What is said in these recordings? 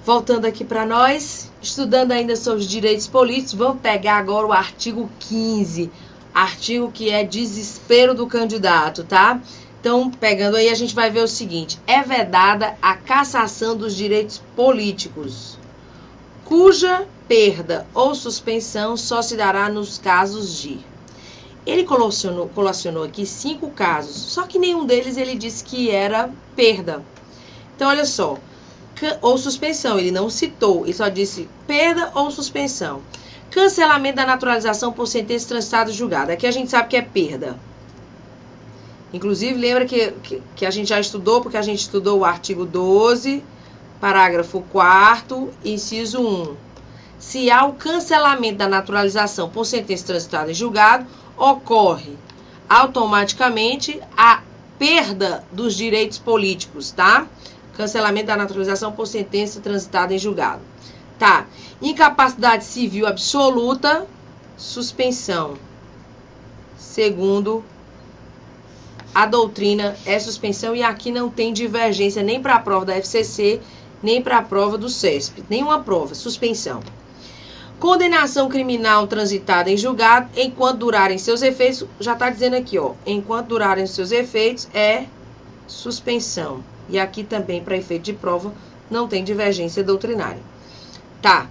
Voltando aqui para nós, estudando ainda sobre os direitos políticos, vamos pegar agora o artigo 15, artigo que é desespero do candidato, tá? Então, pegando aí, a gente vai ver o seguinte: é vedada a cassação dos direitos políticos, cuja perda ou suspensão só se dará nos casos de... Ele colacionou aqui 5 casos, só que nenhum deles ele disse que era perda. Então, olha só, ou suspensão, ele não citou, ele só disse perda ou suspensão. Cancelamento da naturalização por sentença transitada julgada. Aqui a gente sabe que é perda. Inclusive, lembra que a gente já estudou, porque a gente estudou o artigo 12, parágrafo 4º, inciso 1. Se há o cancelamento da naturalização por sentença transitada em julgado, ocorre automaticamente a perda dos direitos políticos, tá? Cancelamento da naturalização por sentença transitada em julgado. Tá. Incapacidade civil absoluta, suspensão. Segundo a doutrina, é suspensão, e aqui não tem divergência nem para a prova da FCC, nem para a prova do CESP. Nenhuma prova, suspensão. Condenação criminal transitada em julgado, enquanto durarem seus efeitos, já está dizendo aqui, ó, enquanto durarem seus efeitos, é suspensão. E aqui também, para efeito de prova, não tem divergência doutrinária. Tá.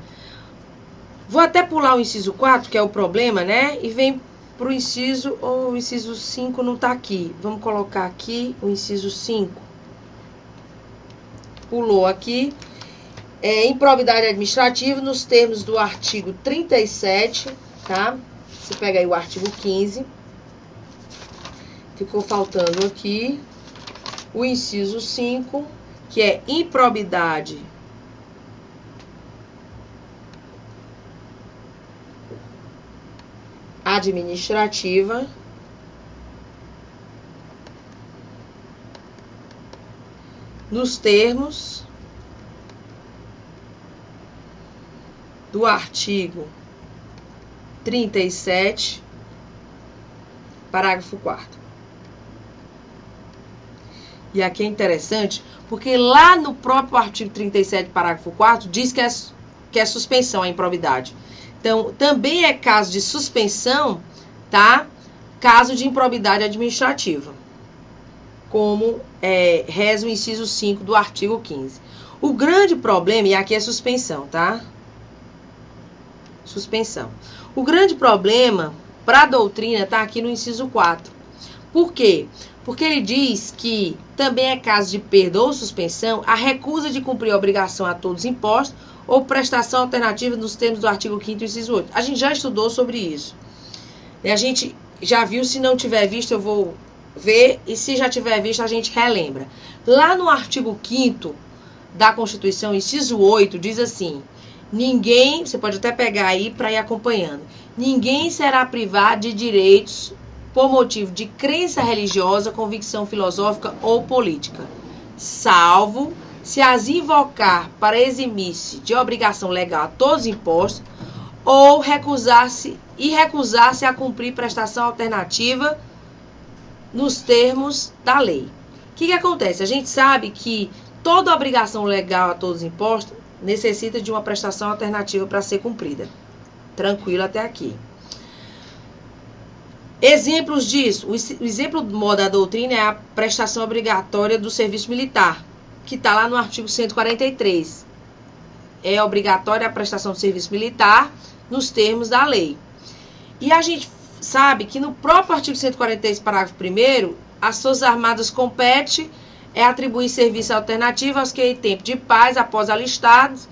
Vou até pular o inciso 4, que é o problema, né? E vem para o inciso, ou o inciso 5 não está aqui. Vamos colocar aqui o inciso 5. Pulou aqui. Improbidade administrativa nos termos do artigo 37, tá? Você pega aí o artigo 15. Ficou faltando aqui o inciso 5, que é improbidade administrativa nos termos do artigo 37, parágrafo 4º. E aqui é interessante, porque lá no próprio artigo 37, parágrafo 4º, diz que é suspensão a improbidade. Então, também é caso de suspensão, tá? Caso de improbidade administrativa, como reza o inciso 5 do artigo 15. O grande problema, e aqui é suspensão, tá? Suspensão. O grande problema para a doutrina está aqui no inciso 4. Por quê? Porque ele diz que também é caso de perda ou suspensão a recusa de cumprir a obrigação a todos impostos ou prestação alternativa nos termos do artigo 5º, inciso 8. A gente já estudou sobre isso. A gente já viu, se não tiver visto, eu vou ver, e se já tiver visto, a gente relembra. Lá no artigo 5º da Constituição, inciso 8, diz assim: ninguém, você pode até pegar aí para ir acompanhando, ninguém será privado de direitos por motivo de crença religiosa, convicção filosófica ou política, salvo se as invocar para eximir-se de obrigação legal a todos os impostos ou recusar-se a cumprir prestação alternativa nos termos da lei. O que acontece? A gente sabe que toda obrigação legal a todos os impostos necessita de uma prestação alternativa para ser cumprida. Tranquilo até aqui. Exemplos disso. O exemplo da doutrina é a prestação obrigatória do serviço militar, que está lá no artigo 143. É obrigatória a prestação do serviço militar nos termos da lei. E a gente sabe que no próprio artigo 143, parágrafo 1º, as Forças Armadas compete atribuir serviço alternativo aos que em tempo de paz, após alistados,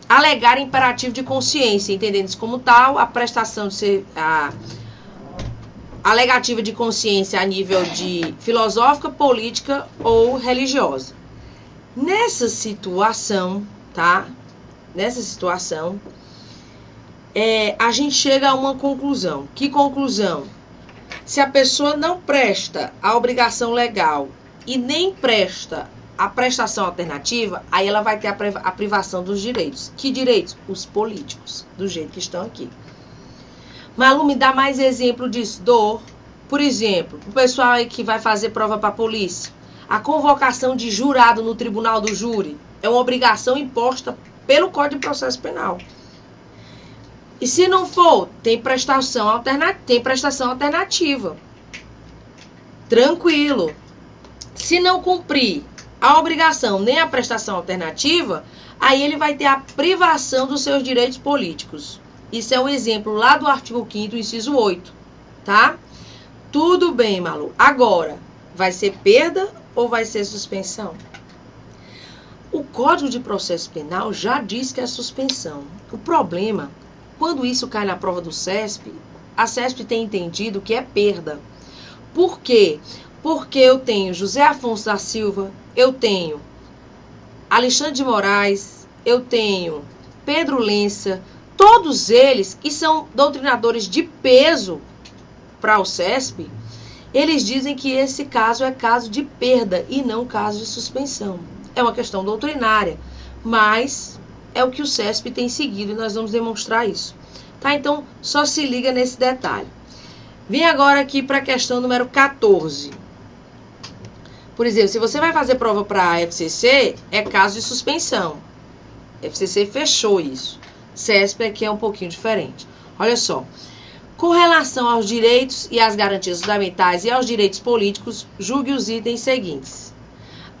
alegar imperativo de consciência, entendendo-se como tal a prestação de alegativa de consciência a nível de filosófica, política ou religiosa. Nessa situação, tá? Nessa situação, a gente chega a uma conclusão. Que conclusão? Se a pessoa não presta a obrigação legal e nem presta a prestação alternativa, aí ela vai ter a privação dos direitos. Que direitos? Os políticos, do jeito que estão aqui. Malu, me dá mais exemplo disso. Por exemplo, o pessoal aí que vai fazer prova para a polícia. A convocação de jurado no tribunal do júri é uma obrigação imposta pelo Código de Processo Penal. E se não for, tem prestação alternativa. Tranquilo. Se não cumprir a obrigação nem a prestação alternativa, aí ele vai ter a privação dos seus direitos políticos. Isso é um exemplo lá do artigo 5º, inciso 8, tá? Tudo bem, Malu. Agora, vai ser perda ou vai ser suspensão? O Código de Processo Penal já diz que é suspensão. O problema, quando isso cai na prova do CESP, a CESP tem entendido que é perda. Por quê? Porque eu tenho José Afonso da Silva, eu tenho Alexandre de Moraes, eu tenho Pedro Lença, todos eles que são doutrinadores de peso para o CESP, eles dizem que esse caso é caso de perda e não caso de suspensão. É uma questão doutrinária, mas é o que o CESP tem seguido e nós vamos demonstrar isso. Tá? Então, só se liga nesse detalhe. Vem agora aqui para a questão número 14. Por exemplo, se você vai fazer prova para a FCC, é caso de suspensão. A FCC fechou isso. CESP aqui é um pouquinho diferente. Olha só. Com relação aos direitos e às garantias fundamentais e aos direitos políticos, julgue os itens seguintes.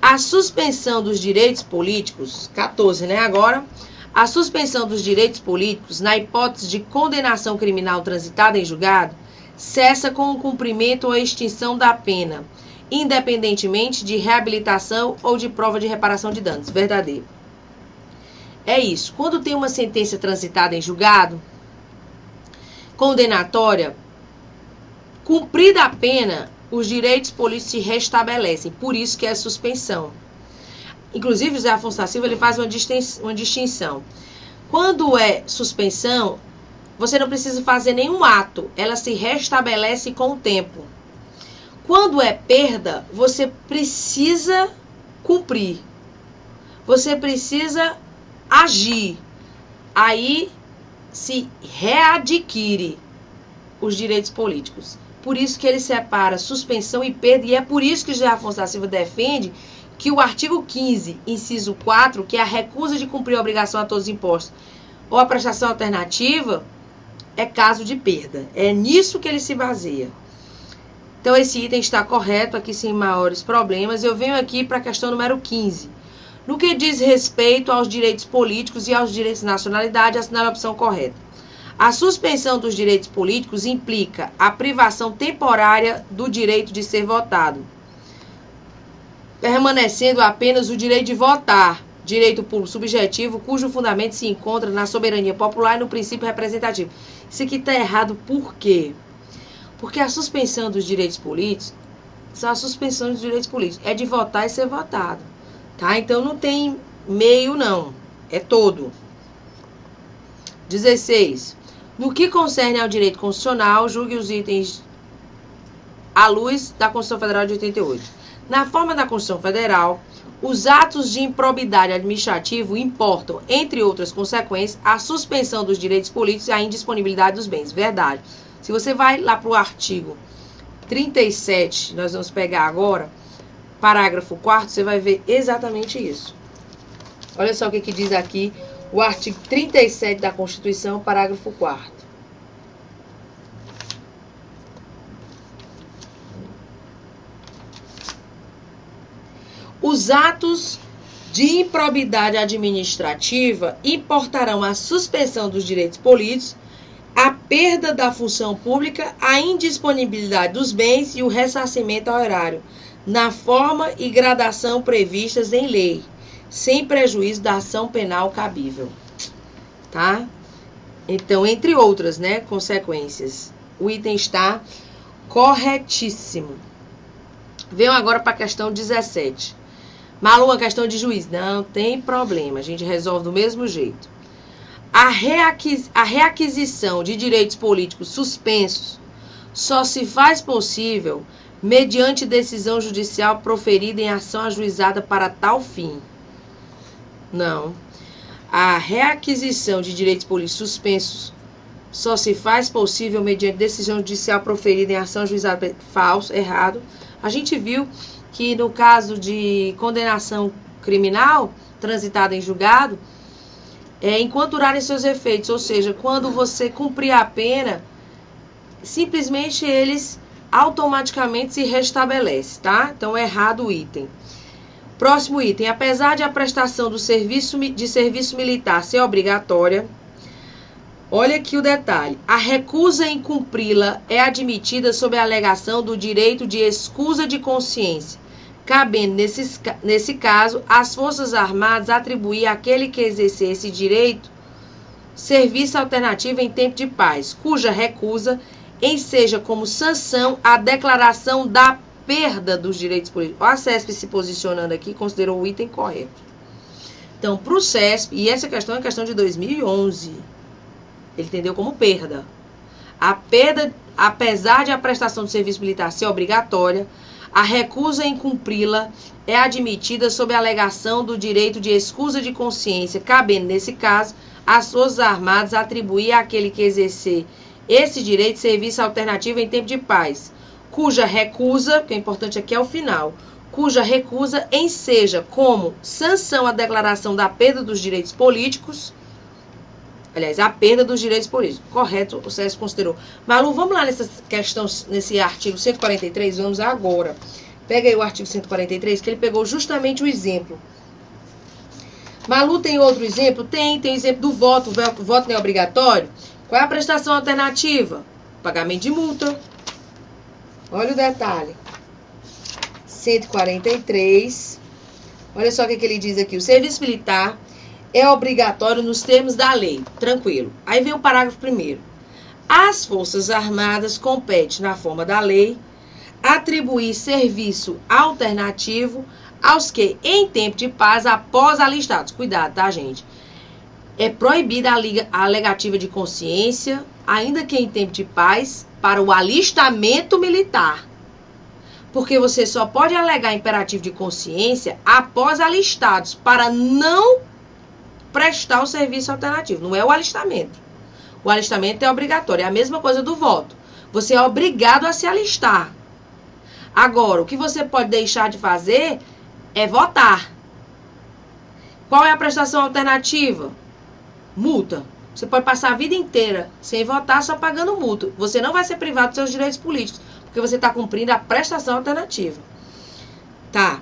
A suspensão dos direitos políticos, 14, né, agora. A suspensão dos direitos políticos, na hipótese de condenação criminal transitada em julgado, cessa com o cumprimento ou a extinção da pena, independentemente de reabilitação ou de prova de reparação de danos. Verdadeiro. É isso. Quando tem uma sentença transitada em julgado, condenatória, cumprida a pena, os direitos políticos se restabelecem. Por isso que é suspensão. Inclusive, José Afonso da Silva ele faz uma distinção. Quando é suspensão, você não precisa fazer nenhum ato. Ela se restabelece com o tempo. Quando é perda, você precisa cumprir. Você precisa agir. Aí se readquire os direitos políticos. Por isso que ele separa suspensão e perda. E é por isso que José Afonso da Silva defende que o artigo 15, inciso 4, que é a recusa de cumprir a obrigação a todos os impostos, ou a prestação alternativa, é caso de perda. É nisso que ele se baseia. Então, esse item está correto aqui sem maiores problemas. Eu venho aqui para a questão número 15. No que diz respeito aos direitos políticos e aos direitos de nacionalidade, assinale a opção correta. A suspensão dos direitos políticos implica a privação temporária do direito de ser votado, permanecendo apenas o direito de votar, direito público subjetivo, cujo fundamento se encontra na soberania popular e no princípio representativo. Isso aqui está errado por quê? Porque a suspensão dos direitos políticos, são a suspensão dos direitos políticos, é de votar e ser votado. Tá? Então não tem meio não, é todo. 16. No que concerne ao direito constitucional, julgue os itens à luz da Constituição Federal de 88. Na forma da Constituição Federal, os atos de improbidade administrativa importam, entre outras consequências, a suspensão dos direitos políticos e a indisponibilidade dos bens. Verdade. Se você vai lá para o artigo 37, nós vamos pegar agora, parágrafo 4º, você vai ver exatamente isso. Olha só o que diz aqui o artigo 37 da Constituição, parágrafo 4º. Os atos de improbidade administrativa importarão a suspensão dos direitos políticos, a perda da função pública, a indisponibilidade dos bens e o ressarcimento ao erário, na forma e gradação previstas em lei, sem prejuízo da ação penal cabível. Tá? Então, entre outras, né, consequências, o item está corretíssimo. Venho agora para a questão 17. Malu, a questão de juiz. Não tem problema, a gente resolve do mesmo jeito. A reaquisição de direitos políticos suspensos só se faz possível mediante decisão judicial proferida em ação ajuizada para tal fim. Não. A reaquisição de direitos políticos suspensos só se faz possível mediante decisão judicial proferida em ação ajuizada. Falso, errado. A gente viu que no caso de condenação criminal, transitada em julgado, enquanto durarem seus efeitos, ou seja, quando você cumprir a pena, simplesmente eles automaticamente se restabelecem, tá? Então, errado o item. Próximo item. Apesar de a prestação do serviço militar ser obrigatória, olha aqui o detalhe. A recusa em cumpri-la é admitida sob a alegação do direito de escusa de consciência, cabendo, nesse caso, às Forças Armadas atribuir àquele que exercer esse direito serviço alternativo em tempo de paz, cuja recusa enseja como sanção a declaração da perda dos direitos políticos. A CESP se posicionando aqui considerou o item correto. Então, para o CESP, e essa questão é questão de 2011, ele entendeu como perda. A perda, apesar de a prestação do serviço militar ser obrigatória, a recusa em cumpri-la é admitida sob a alegação do direito de escusa de consciência, cabendo, nesse caso, às Forças Armadas atribuir àquele que exercer esse direito de serviço alternativo em tempo de paz, cuja recusa, que é importante aqui é o final, cuja recusa enseja como sanção a declaração da perda dos direitos políticos, aliás, a perda dos direitos políticos. Correto, o CESP considerou. Malu, vamos lá nessa questão, nesse artigo 143, vamos agora. Pega aí o artigo 143, que ele pegou justamente o exemplo. Malu, tem outro exemplo? Tem exemplo do voto. O voto não é obrigatório. Qual é a prestação alternativa? Pagamento de multa. Olha o detalhe. 143. Olha só o que ele diz aqui. O serviço militar é obrigatório nos termos da lei. Tranquilo. Aí vem o parágrafo 1º. As Forças Armadas compete, na forma da lei, atribuir serviço alternativo aos que, em tempo de paz, após alistados. Cuidado, tá, gente? É proibida a alegativa de consciência, ainda que em tempo de paz, para o alistamento militar. Porque você só pode alegar imperativo de consciência após alistados, para não prestar o serviço alternativo. Não é o alistamento. O alistamento é obrigatório. É a mesma coisa do voto. Você é obrigado a se alistar. Agora, o que você pode deixar de fazer é votar. Qual é a prestação alternativa? Multa. Você pode passar a vida inteira sem votar, só pagando multa. Você não vai ser privado dos seus direitos políticos, porque você está cumprindo a prestação alternativa. Tá.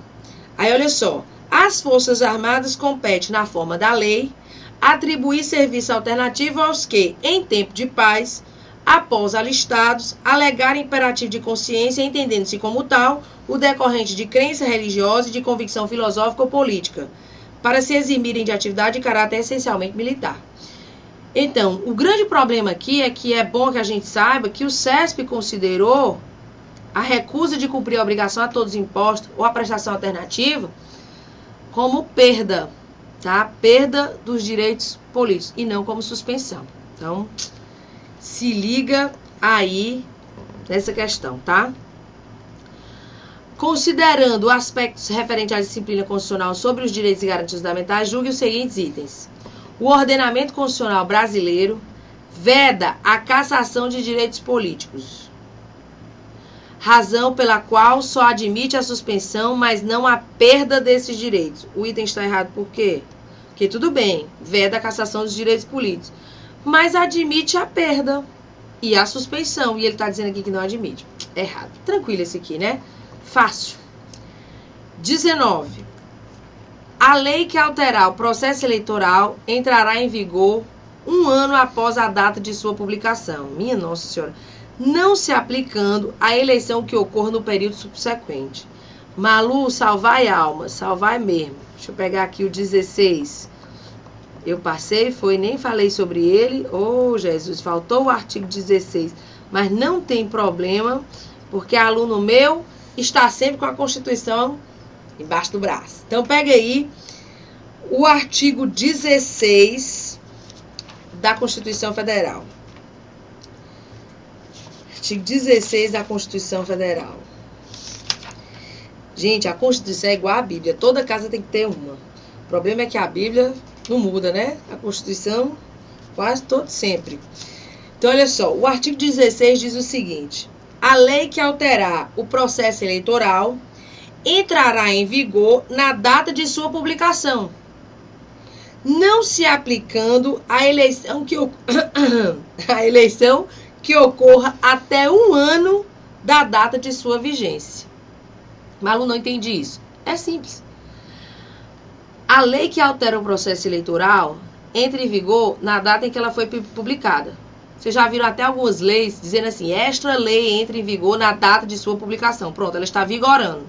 Aí, olha só. As Forças Armadas competem, na forma da lei, atribuir serviço alternativo aos que, em tempo de paz, após alistados, alegarem imperativo de consciência, entendendo-se como tal, o decorrente de crença religiosa e de convicção filosófica ou política, para se eximirem de atividade de caráter essencialmente militar. Então, o grande problema aqui é que é bom que a gente saiba que o CESP considerou a recusa de cumprir a obrigação a todos os impostos ou a prestação alternativa como perda, tá? Perda dos direitos políticos e não como suspensão. Então, se liga aí nessa questão, tá? Considerando aspectos referentes à disciplina constitucional sobre os direitos e garantias fundamentais, julgue os seguintes itens. O ordenamento constitucional brasileiro veda a cassação de direitos políticos, razão pela qual só admite a suspensão, mas não a perda desses direitos. O item está errado por quê? Porque tudo bem, veda a cassação dos direitos políticos, mas admite a perda e a suspensão. E ele está dizendo aqui que não admite. Errado. Tranquilo esse aqui, né? Fácil. 19. A lei que alterar o processo eleitoral entrará em vigor 1 ano após a data de sua publicação. Minha Nossa Senhora. Não se aplicando à eleição que ocorra no período subsequente. Malu, salvai alma. Salvai mesmo. Deixa eu pegar aqui o 16. Eu passei, nem falei sobre ele. Oh, Jesus, faltou o artigo 16. Mas não tem problema, porque aluno meu está sempre com a Constituição embaixo do braço. Então, pega aí o artigo 16 da Constituição Federal. Artigo 16 da Constituição Federal. Gente, a Constituição é igual à Bíblia. Toda casa tem que ter uma. O problema é que a Bíblia não muda, né? A Constituição quase todo sempre. Então, olha só. O artigo 16 diz o seguinte. A lei que alterar o processo eleitoral entrará em vigor na data de sua publicação, não se aplicando a eleição que ocorra até 1 ano da data de sua vigência. Malu, não entendi isso. É simples. A lei que altera o processo eleitoral entra em vigor na data em que ela foi publicada. Vocês já viram até algumas leis dizendo assim, esta lei entra em vigor na data de sua publicação. Pronto, ela está vigorando.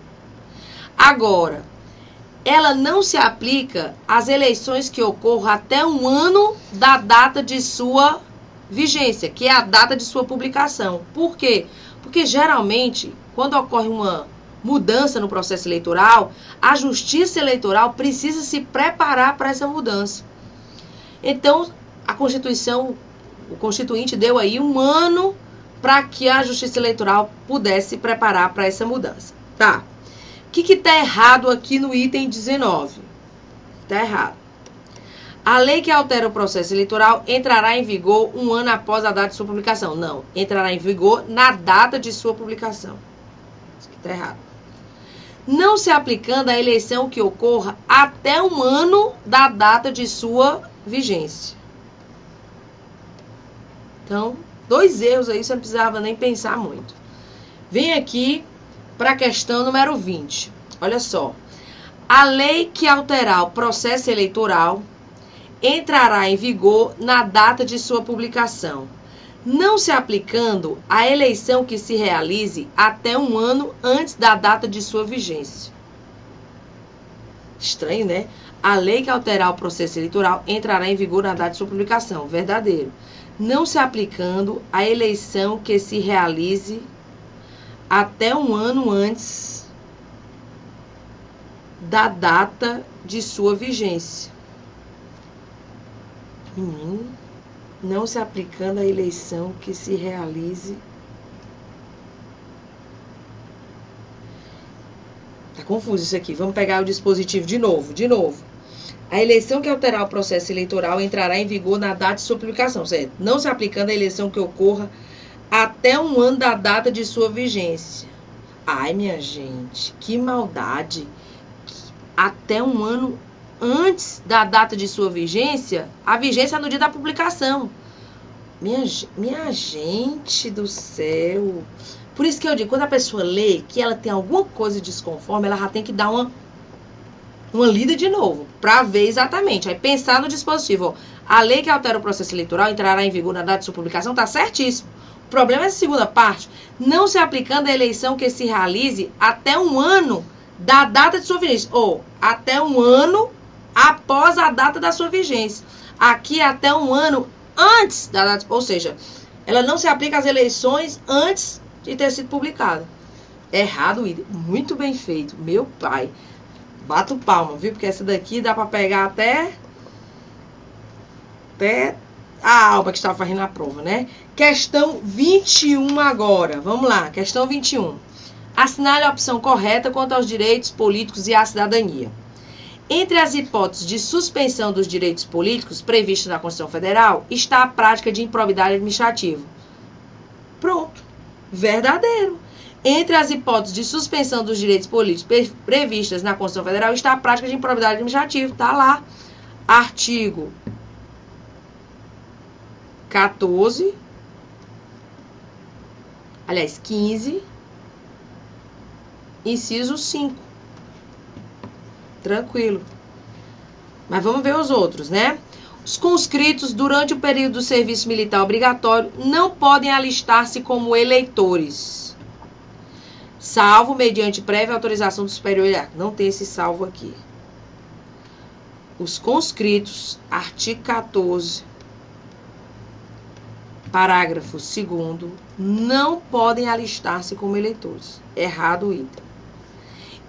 Agora, ela não se aplica às eleições que ocorram até 1 ano da data de sua vigência, que é a data de sua publicação. Por quê? Porque geralmente, quando ocorre uma mudança no processo eleitoral, a Justiça Eleitoral precisa se preparar para essa mudança. Então, a Constituição, o Constituinte deu aí 1 ano para que a Justiça Eleitoral pudesse se preparar para essa mudança. Tá. O que está errado aqui no item 19? Está errado. A lei que altera o processo eleitoral entrará em vigor 1 ano após a data de sua publicação. Não, entrará em vigor na data de sua publicação. Isso aqui está errado. Não se aplicando à eleição que ocorra até 1 ano da data de sua vigência. Então, 2 erros aí, você não precisava nem pensar muito. Vem aqui para a questão número 20. Olha só. A lei que alterar o processo eleitoral entrará em vigor na data de sua publicação, não se aplicando à eleição que se realize até 1 ano antes da data de sua vigência. Estranho, né? A lei que alterar o processo eleitoral entrará em vigor na data de sua publicação. Verdadeiro. Não se aplicando à eleição que se realize até 1 ano antes da data de sua vigência. Não se aplicando à eleição que se realize. Tá confuso isso aqui. Vamos pegar o dispositivo de novo. A eleição que alterar o processo eleitoral entrará em vigor na data de sua publicação, certo? Não se aplicando à eleição que ocorra até 1 ano da data de sua vigência. Ai, minha gente, que maldade. Até 1 ano antes da data de sua vigência, a vigência é no dia da publicação. Minha gente do céu. Por isso que eu digo, quando a pessoa lê que ela tem alguma coisa desconforme, ela já tem que dar uma lida de novo, para ver exatamente. Aí pensar no dispositivo. Ó, a lei que altera o processo eleitoral entrará em vigor na data de sua publicação, tá certíssimo. O problema é a segunda parte. Não se aplicando à eleição que se realize até 1 ano da data de sua vigência. Ou até 1 ano após a data da sua vigência. Aqui até 1 ano antes da data, ou seja, ela não se aplica às eleições antes de ter sido publicada. Errado o item. Muito bem feito, meu pai. Bato palma, viu? Porque essa daqui dá para pegar até a Alba que estava fazendo a prova, né? Questão 21 agora. Vamos lá, questão 21. Assinale a opção correta quanto aos direitos políticos e à cidadania. Entre as hipóteses de suspensão dos direitos políticos previstas na Constituição Federal está a prática de improbidade administrativa. Pronto. Verdadeiro. Entre as hipóteses de suspensão dos direitos políticos previstas na Constituição Federal está a prática de improbidade administrativa. Está lá. Artigo 14. Aliás, 15. Inciso 5. Tranquilo. Mas vamos ver os outros, né? Os conscritos, durante o período do serviço militar obrigatório, não podem alistar-se como eleitores, salvo mediante prévia autorização do superior hierárquico. Não tem esse salvo aqui. Os conscritos, artigo 14, parágrafo 2º, não podem alistar-se como eleitores. Errado o item.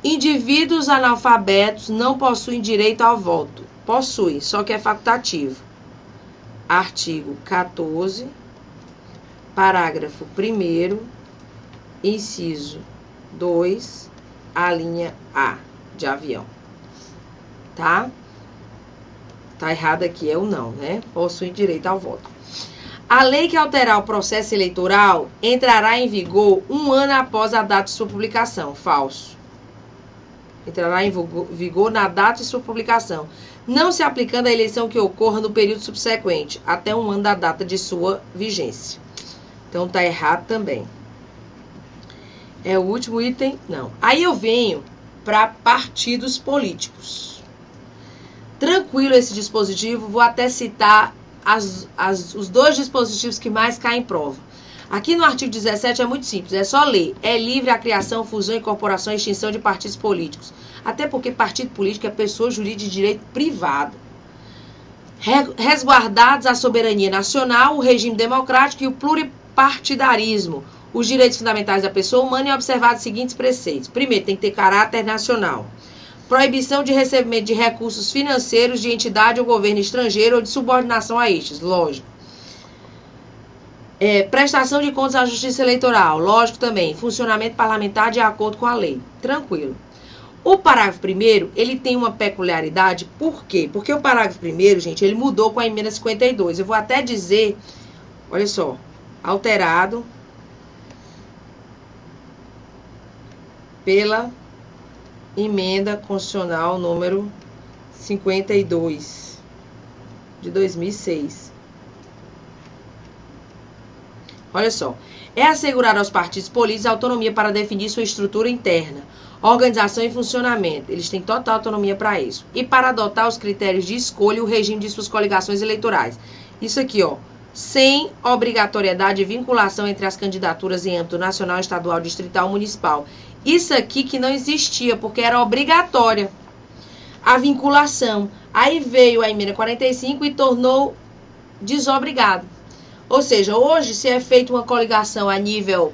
Indivíduos analfabetos não possuem direito ao voto. Possuem, só que é facultativo. Artigo 14, parágrafo 1º, inciso 2, a linha A de avião. Tá? Tá errado aqui, é o não, né? Possuem direito ao voto. A lei que alterar o processo eleitoral entrará em vigor 1 ano após a data de sua publicação. Falso. entrará em vigor na data de sua publicação, não se aplicando à eleição que ocorra no período subsequente, até 1 ano da data de sua vigência. Então tá errado também. É o último item? Não. Aí eu venho para partidos políticos. Tranquilo esse dispositivo, vou até citar os dois dispositivos que mais caem em prova. Aqui no artigo 17 é muito simples, é só ler. É livre a criação, fusão, incorporação e extinção de partidos políticos. Até porque partido político é pessoa jurídica de direito privado. Resguardados a soberania nacional, o regime democrático e o pluripartidarismo, os direitos fundamentais da pessoa humana e observados os seguintes preceitos. Primeiro, tem que ter caráter nacional. Proibição de recebimento de recursos financeiros de entidade ou governo estrangeiro ou de subordinação a estes, lógico. Prestação de contas à justiça eleitoral, lógico também. Funcionamento parlamentar de acordo com a lei. Tranquilo. O parágrafo 1º, ele tem uma peculiaridade, por quê? Porque o parágrafo 1º, gente, ele mudou com a emenda 52. Eu vou até dizer, olha só, alterado pela emenda constitucional número 52 de 2006. Olha só, é assegurar aos partidos políticos a autonomia para definir sua estrutura interna, organização e funcionamento. Eles têm total autonomia para isso. E para adotar os critérios de escolha e o regime de suas coligações eleitorais. Isso aqui, ó, sem obrigatoriedade de vinculação entre as candidaturas em âmbito nacional, estadual, distrital, municipal. Isso aqui que não existia, porque era obrigatória a vinculação. Aí veio a emenda 45 e tornou desobrigado. Ou seja, hoje, se é feita uma coligação a nível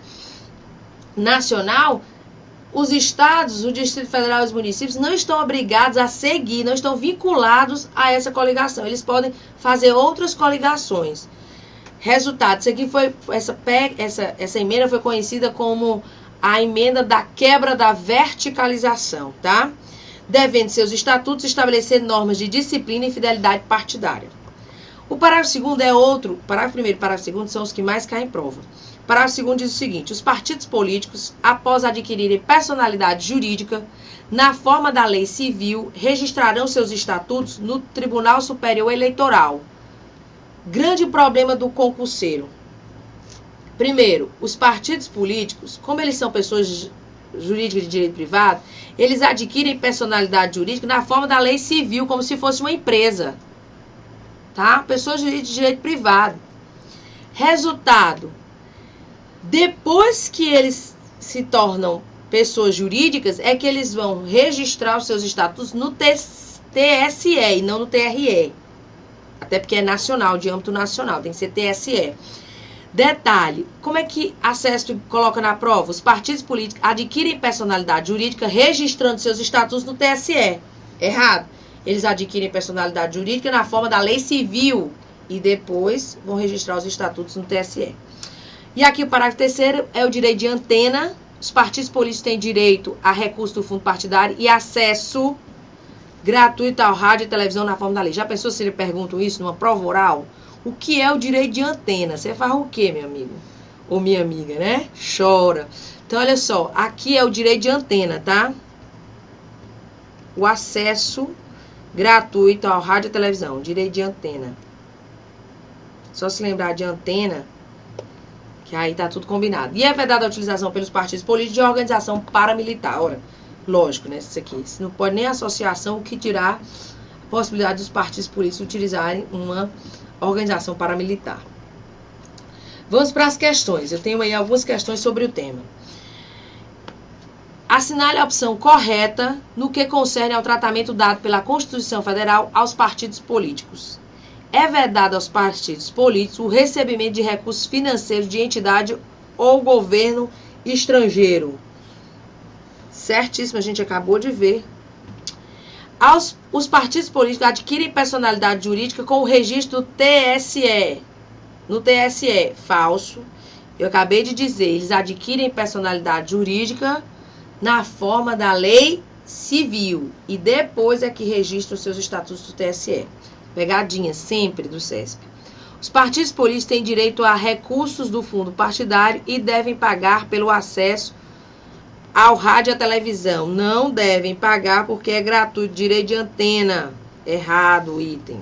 nacional, os estados, o Distrito Federal e os municípios não estão obrigados a seguir, não estão vinculados a essa coligação. Eles podem fazer outras coligações. Resultado, isso aqui foi, essa emenda foi conhecida como a emenda da quebra da verticalização, tá? Devendo seus estatutos estabelecer normas de disciplina e fidelidade partidária. O parágrafo 2º é outro, parágrafo 1º e parágrafo 2º são os que mais caem em prova. O parágrafo 2º diz o seguinte: os partidos políticos, após adquirirem personalidade jurídica, na forma da lei civil, registrarão seus estatutos no Tribunal Superior Eleitoral. Grande problema do concurseiro. Primeiro, os partidos políticos, como eles são pessoas jurídicas de direito privado, eles adquirem personalidade jurídica na forma da lei civil, como se fosse uma empresa. Tá? Pessoas jurídicas de direito privado. Resultado, depois que eles se tornam pessoas jurídicas, é que eles vão registrar os seus estatutos no TSE e não no TRE. Até porque é nacional, de âmbito nacional, tem que ser TSE. Detalhe, como é que a CESP coloca na prova? Os partidos políticos adquirem personalidade jurídica registrando seus estatutos no TSE. Errado. Eles adquirem personalidade jurídica na forma da lei civil e depois vão registrar os estatutos no TSE. E aqui o parágrafo 3º é o direito de antena. Os partidos políticos têm direito a recurso do fundo partidário e acesso gratuito ao rádio e televisão na forma da lei. Já pensou se eles perguntam isso numa prova oral? O que é o direito de antena? Você faz o quê, meu amigo? Ou minha amiga, né? Chora. Então, olha só. Aqui é o direito de antena, tá? O acesso gratuito ao rádio e televisão. Direito de antena. Só se lembrar de antena, que aí tá tudo combinado. E é vedada a utilização pelos partidos políticos de organização paramilitar. Ora, lógico, né? Isso aqui. Não pode nem associação, o que dirá a possibilidade dos partidos políticos utilizarem uma organização paramilitar. Vamos para as questões. Eu tenho aí algumas questões sobre o tema. Assinale a opção correta no que concerne ao tratamento dado pela Constituição Federal aos partidos políticos. É vedado aos partidos políticos o recebimento de recursos financeiros de entidade ou governo estrangeiro. Certíssimo, a gente acabou de ver. Os partidos políticos adquirem personalidade jurídica com o registro do TSE. No TSE, falso. Eu acabei de dizer, eles adquirem personalidade jurídica na forma da lei civil. E depois é que registram seus estatutos do TSE. Pegadinha, sempre do CESP. Os partidos políticos têm direito a recursos do fundo partidário e devem pagar pelo acesso ao rádio e à televisão. Não devem pagar porque é gratuito. Direito de antena. Errado o item.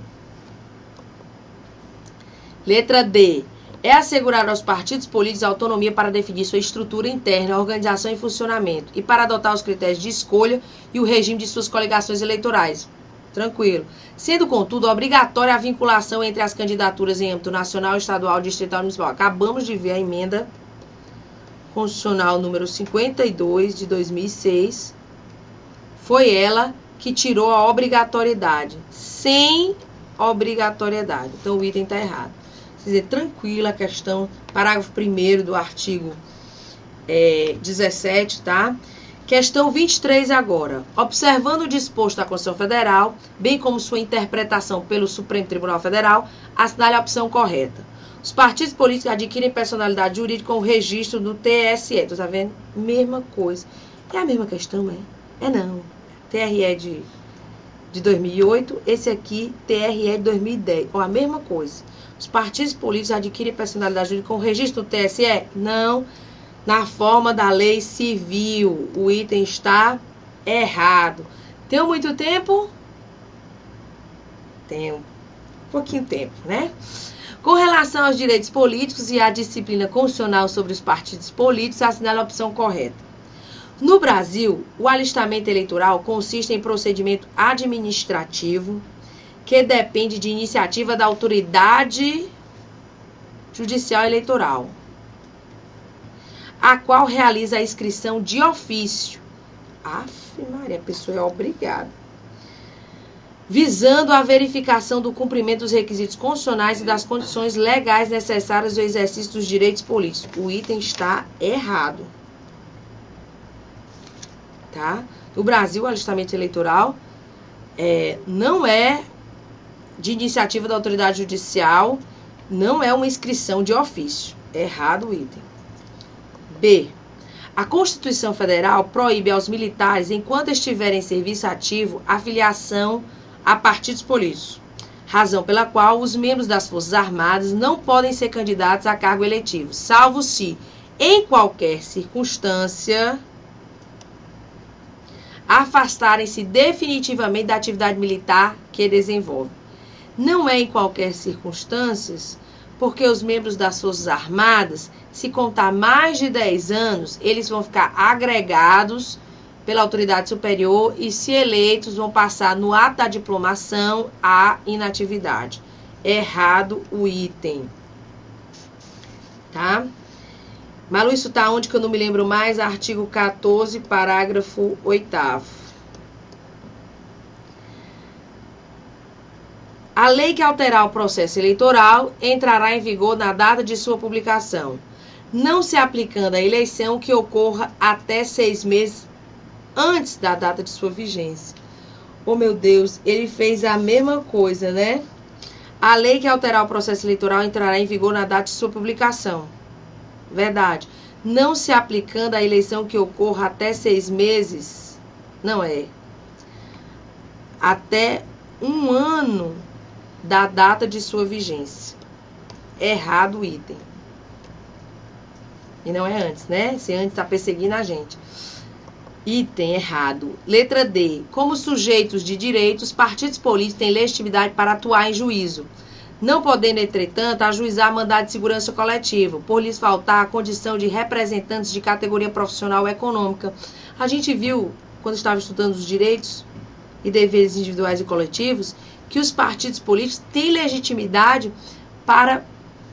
Letra D. É assegurar aos partidos políticos a autonomia para definir sua estrutura interna, organização e funcionamento e para adotar os critérios de escolha e o regime de suas coligações eleitorais. Tranquilo. Sendo, contudo, obrigatória a vinculação entre as candidaturas em âmbito nacional, estadual, distrital e municipal. Acabamos de ver a emenda constitucional número 52 de 2006. Foi ela que tirou a obrigatoriedade. Sem obrigatoriedade. Então, o item está errado. Quer dizer, tranquila a questão, parágrafo 1º do artigo 17, tá? Questão 23 agora. Observando o disposto da Constituição Federal, bem como sua interpretação pelo Supremo Tribunal Federal, assinale a opção correta. Os partidos políticos adquirem personalidade jurídica com o registro do TSE. Tá vendo? Mesma coisa. É a mesma questão, é? É não. TRE de 2008, esse aqui, TRE de 2010. Ó, a mesma coisa. Os partidos políticos adquirem personalidade jurídica com o registro do TSE? Não. Na forma da lei civil. O item está errado. Tem muito tempo? Tem um pouquinho tempo, né? Com relação aos direitos políticos e à disciplina constitucional sobre os partidos políticos, assinale a opção correta. No Brasil, o alistamento eleitoral consiste em procedimento administrativo que depende de iniciativa da autoridade judicial eleitoral, a qual realiza a inscrição de ofício. Aff, Maria, a pessoa é obrigada. Visando a verificação do cumprimento dos requisitos constitucionais e das condições legais necessárias ao exercício dos direitos políticos. O item está errado. Tá? No Brasil, o alistamento eleitoral não é de iniciativa da autoridade judicial, não é uma inscrição de ofício. Errado o item. B. A Constituição Federal proíbe aos militares, enquanto estiverem em serviço ativo, a filiação a partidos políticos, razão pela qual os membros das Forças Armadas não podem ser candidatos a cargo eletivo, salvo se, em qualquer circunstância, afastarem-se definitivamente da atividade militar que desenvolvem. Não é em qualquer circunstância, porque os membros das Forças Armadas, se contar mais de 10 anos, eles vão ficar agregados pela autoridade superior e, se eleitos, vão passar no ato da diplomação à inatividade. Errado o item. Tá? Malu, isso tá onde que eu não me lembro mais? Artigo 14, parágrafo 8º. A lei que alterar o processo eleitoral entrará em vigor na data de sua publicação, não se aplicando à eleição que ocorra até 6 meses antes da data de sua vigência. Oh, meu Deus, ele fez a mesma coisa, né? A lei que alterar o processo eleitoral entrará em vigor na data de sua publicação. Verdade. Não se aplicando à eleição que ocorra até 6 meses. Não é. Até 1 ano da data de sua vigência. Errado o item. E não é antes, né? Se antes está perseguindo a gente. Item errado. Letra D. Como sujeitos de direitos, os partidos políticos têm legitimidade para atuar em juízo, não podendo, entretanto, ajuizar mandado de segurança coletivo, por lhes faltar a condição de representantes de categoria profissional ou econômica. A gente viu, quando estava estudando os direitos e deveres individuais e coletivos, que os partidos políticos têm legitimidade para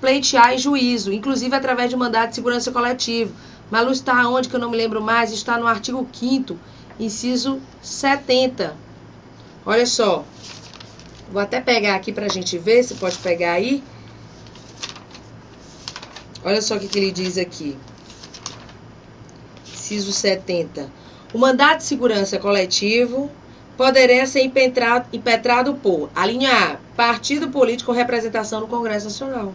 pleitear em juízo, inclusive através de mandado de segurança coletivo. Malu, está onde que eu não me lembro mais? Está no artigo 5º, inciso 70. Olha só. Vou até pegar aqui para a gente ver, se pode pegar aí. Olha só o que ele diz aqui. Inciso 70. O mandado de segurança coletivo poderá ser impetrado por, a linha A, partido político com representação no Congresso Nacional,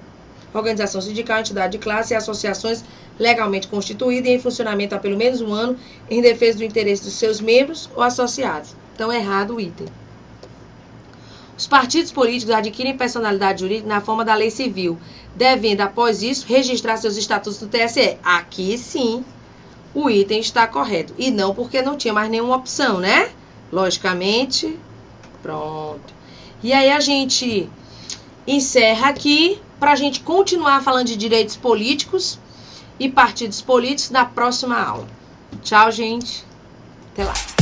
organização sindical, entidade de classe e associações legalmente constituídas e em funcionamento há pelo menos 1 ano em defesa do interesse dos seus membros ou associados. Então, errado o item. Os partidos políticos adquirem personalidade jurídica na forma da lei civil, devendo, após isso, registrar seus estatutos no TSE. Aqui, sim, o item está correto. E não porque não tinha mais nenhuma opção, né? Logicamente, pronto. E aí a gente encerra aqui para a gente continuar falando de direitos políticos e partidos políticos na próxima aula. Tchau, gente. Até lá.